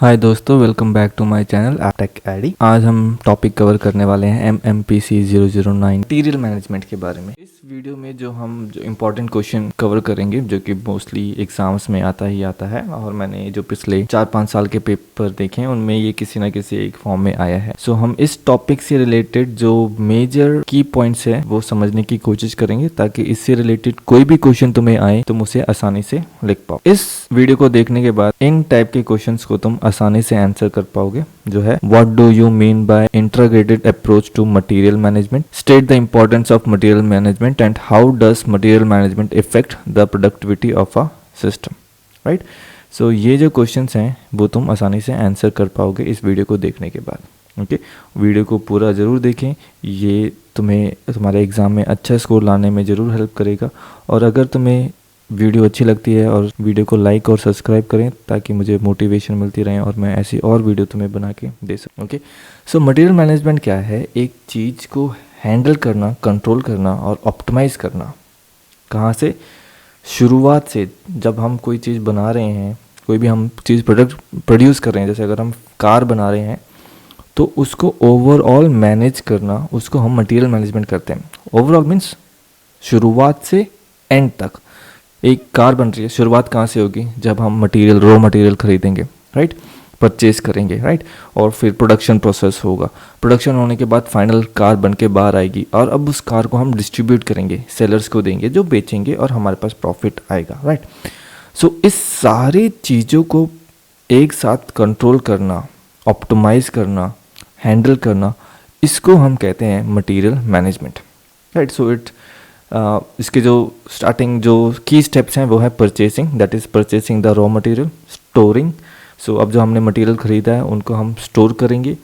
हाय दोस्तों, welcome back to my channel tech एडी। आज हम टॉपिक कवर करने वाले हैं MMPC 009 मटीरियल मैनेजमेंट के बारे में। इस वीडियो में जो इम्पोर्टेंट क्वेश्चन कवर करेंगे जो कि मोस्टली एग्जाम्स में आता है और मैंने जो पिछले 4-5 साल के पेपर देखे हैं उनमें ये किसी न किसी एक फॉर्म में आया है। सो हम इस टॉपिक से रिलेटेड जो मेजर की पॉइंट्स है वो समझने की कोशिश करेंगे ताकि इससे रिलेटेड कोई भी क्वेश्चन तुम्हें आए तुम उसे आसानी से लिख पाओ। इस वीडियो को देखने के बाद इन टाइप के क्वेश्चंस को तुम आसानी से आंसर कर पाओगे, जो है what do you mean by integrated approach to material management, state the importance of material management and how does material management effect the productivity of a system, right. So ये जो क्वेश्चंस हैं वो तुम आसानी से आंसर कर पाओगे इस वीडियो को देखने के बाद। ओके, वीडियो को पूरा ज़रूर देखें, ये तुम्हें तुम्हारे एग्ज़ाम में अच्छा स्कोर लाने में ज़रूर हेल्प करेगा। और अगर तुम्हें वीडियो अच्छी लगती है और वीडियो को लाइक और सब्सक्राइब करें ताकि मुझे मोटिवेशन मिलती रहे और मैं ऐसी और वीडियो तुम्हें बना के दे सकूँ। ओके, सो मटेरियल मैनेजमेंट क्या है? एक चीज़ को हैंडल करना, कंट्रोल करना और ऑप्टिमाइज़ करना। कहाँ से? शुरुआत से। जब हम कोई चीज़ बना रहे हैं, कोई भी हम चीज़ प्रोड्यूस कर रहे हैं, जैसे अगर हम कार बना रहे हैं तो उसको ओवरऑल मैनेज करना, उसको हम मटेरियल मैनेजमेंट करते हैं। ओवरऑल मीन्स शुरुआत से एंड तक। एक कार बन रही है, शुरुआत कहाँ से होगी? जब हम रॉ मटेरियल खरीदेंगे, राइट, परचेज करेंगे, राइट, और फिर प्रोडक्शन प्रोसेस होगा। प्रोडक्शन होने के बाद फाइनल कार बन के बाहर आएगी और अब उस कार को हम डिस्ट्रीब्यूट करेंगे, सेलर्स को देंगे जो बेचेंगे और हमारे पास प्रॉफिट आएगा, राइट। सो इस सारी चीज़ों को एक साथ कंट्रोल करना, ऑप्टिमाइज करना, हैंडल करना, इसको हम कहते हैं मटेरियल मैनेजमेंट, राइट। सो इसके जो स्टार्टिंग जो की स्टेप्स हैं वो है purchasing, that is purchasing the raw material, storing. So अब जो हमने मटेरियल ख़रीदा है उनको हम स्टोर करेंगे,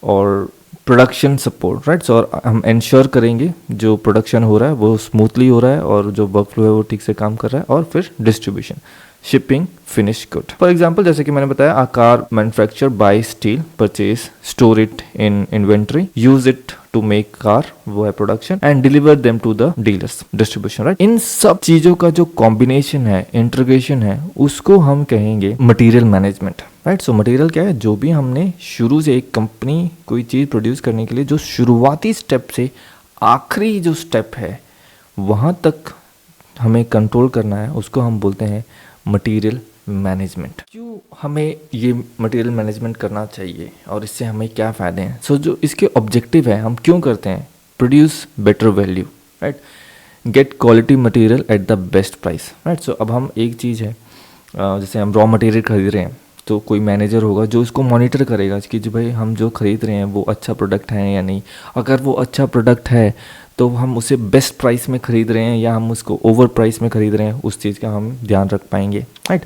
और प्रोडक्शन सपोर्ट, राइट। सो और हम इंश्योर करेंगे जो प्रोडक्शन हो रहा है वो स्मूथली हो रहा है और जो वर्क फ्लो है वो ठीक से काम कर रहा है। और फिर distribution, shipping, finish good. For example, जैसे कि मैंने बताया, a car manufacture by steel, purchase, store it in inventory, use it to make car, वो है production, and deliver them to the dealers, distribution, right. इन सब चीजों का जो कॉम्बिनेशन है, इंटीग्रेशन है, उसको हम कहेंगे material management, right. So material क्या है? जो भी हमने शुरू से एक कंपनी कोई चीज प्रोड्यूस करने के लिए जो शुरुआती स्टेप से आखिरी जो स्टेप है वहां तक हमें कंट्रोल करना है, उसको हम बोलते हैं मटेरियल मैनेजमेंट। क्यों हमें ये मटेरियल मैनेजमेंट करना चाहिए और इससे हमें क्या फ़ायदे हैं? सो जो इसके ऑब्जेक्टिव है, हम क्यों करते हैं? Produce better value, right, get quality material at the best price, right. So अब हम एक चीज़ है, जैसे हम रॉ मटेरियल खरीद रहे हैं तो कोई मैनेजर होगा जो इसको मॉनिटर करेगा कि जो भाई हम जो खरीद रहे हैं वो अच्छा प्रोडक्ट है या नहीं। अगर वो अच्छा प्रोडक्ट है तो हम उसे बेस्ट प्राइस में ख़रीद रहे हैं या हम उसको ओवर प्राइस में ख़रीद रहे हैं, उस चीज़ का हम ध्यान रख पाएंगे, राइट।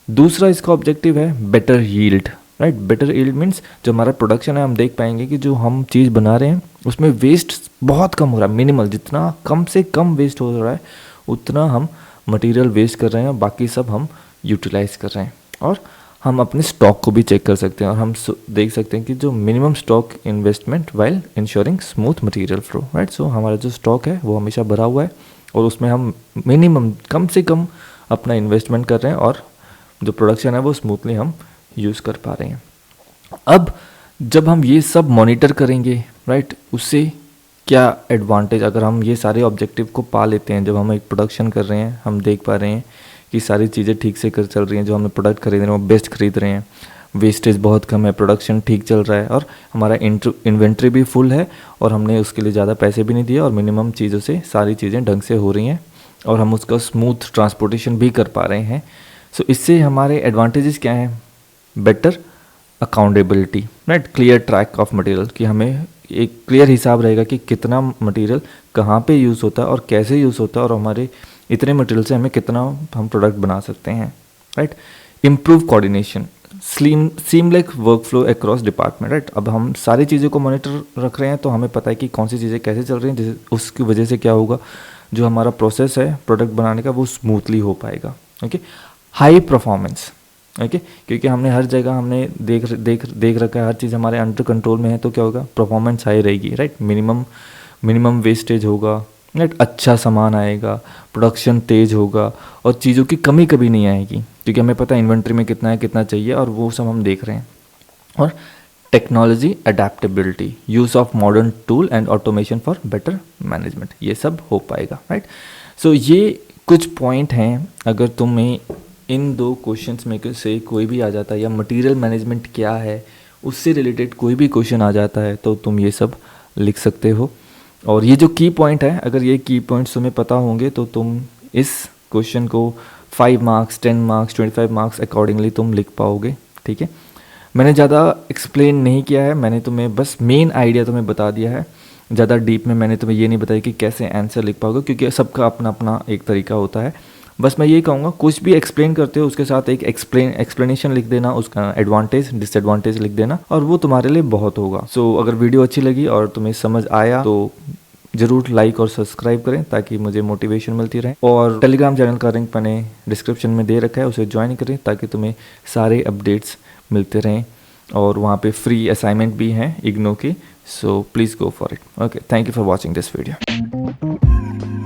दूसरा इसका ऑब्जेक्टिव है better yield, right. Better yield means जो हमारा प्रोडक्शन है हम देख पाएंगे कि जो हम चीज़ बना रहे हैं उसमें वेस्ट बहुत कम हो रहा है, मिनिमल, जितना कम से कम वेस्ट हो रहा है उतना हम मटेरियल वेस्ट कर रहे हैं और बाकी सब हम यूटिलाइज कर रहे हैं। और हम अपने स्टॉक को भी चेक कर सकते हैं और हम देख सकते हैं कि जो minimum stock investment while ensuring smooth material flow, right. So हमारा जो स्टॉक है वो हमेशा भरा हुआ है और उसमें हम मिनिमम, कम से कम अपना इन्वेस्टमेंट कर रहे हैं और जो प्रोडक्शन है वो स्मूथली हम यूज़ कर पा रहे हैं। अब जब हम ये सब मॉनिटर करेंगे, राइट, उससे क्या एडवांटेज, अगर हम ये सारे ऑब्जेक्टिव को पा लेते हैं, जब हम एक प्रोडक्शन कर रहे हैं हम देख पा रहे हैं कि सारी चीज़ें ठीक से कर चल रही हैं, जो हमने प्रोडक्ट खरीद रहे हैं वो बेस्ट खरीद रहे हैं, वेस्टेज बहुत कम है, प्रोडक्शन ठीक चल रहा है और हमारा इन्वेंट्री भी फुल है और हमने उसके लिए ज़्यादा पैसे भी नहीं दिए और मिनिमम चीज़ों से सारी चीज़ें ढंग से हो रही हैं और हम उसका स्मूथ ट्रांसपोर्टेशन भी कर पा रहे हैं। सो इससे हमारे एडवांटेजेस क्या हैं? Better accountability, right, clear track of material, कि हमें एक क्लियर हिसाब रहेगा कि कितना मटेरियल कहाँ पे यूज़ होता है और कैसे यूज़ होता है और हमारे इतने मटेरियल से हमें कितना हम प्रोडक्ट बना सकते हैं, right. Improve coordination, seamless work flow across department, right. अब हम सारी चीज़ों को मॉनिटर रख रहे हैं तो हमें पता है कि कौन सी चीज़ें कैसे चल रही हैं, जिस उसकी वजह से क्या होगा, जो हमारा प्रोसेस है प्रोडक्ट बनाने का वो स्मूथली हो पाएगा। ओके, हाई परफॉर्मेंस, ओके, क्योंकि हमने हर जगह हमने देख रखा है, हर चीज़ हमारे अंडर कंट्रोल में है तो क्या होगा, परफॉर्मेंस हाई रहेगी, राइट। मिनिमम वेस्टेज होगा, राइट, अच्छा सामान आएगा, प्रोडक्शन तेज होगा और चीज़ों की कमी कभी नहीं आएगी, क्योंकि हमें पता है इन्वेंट्री में कितना है, कितना चाहिए, और वो सब हम देख रहे हैं। और technology adaptability, use of modern tool and automation for better management, ये सब हो पाएगा। राइट, सो ये कुछ पॉइंट हैं। अगर तुम्हें इन दो क्वेश्चंस में से कोई भी आ जाता है, या मटेरियल मैनेजमेंट क्या है उससे रिलेटेड कोई भी क्वेश्चन आ जाता है, तो तुम ये सब लिख सकते हो। और ये जो की पॉइंट है, अगर ये की पॉइंट्स तुम्हें पता होंगे तो तुम इस क्वेश्चन को 5 मार्क्स, 10 मार्क्स, 25 मार्क्स अकॉर्डिंगली तुम लिख पाओगे। ठीक है, मैंने ज़्यादा एक्सप्लेन नहीं किया है, मैंने तुम्हें बस मेन आइडिया तुम्हें बता दिया है। ज़्यादा डीप में मैंने तुम्हें ये नहीं बताया कि कैसे आंसर लिख पाओगे, क्योंकि सबका अपना अपना एक तरीका होता है। बस मैं ये कहूँगा, कुछ भी एक्सप्लेन करते हो उसके साथ एक एक्सप्लेनेशन लिख देना, उसका एडवांटेज डिसएडवांटेज लिख देना, और वो तुम्हारे लिए बहुत होगा। सो अगर वीडियो अच्छी लगी और तुम्हें समझ आया तो ज़रूर लाइक और सब्सक्राइब करें, ताकि मुझे मोटिवेशन मिलती रहे। और टेलीग्राम चैनल का लिंक मैंने डिस्क्रिप्शन में दे रखा है, उसे ज्वाइन करें ताकि तुम्हें सारे अपडेट्स मिलते रहें। और वहाँ पे फ्री असाइनमेंट भी हैं इग्नो के, so please go for it. Okay, thank you for watching this video.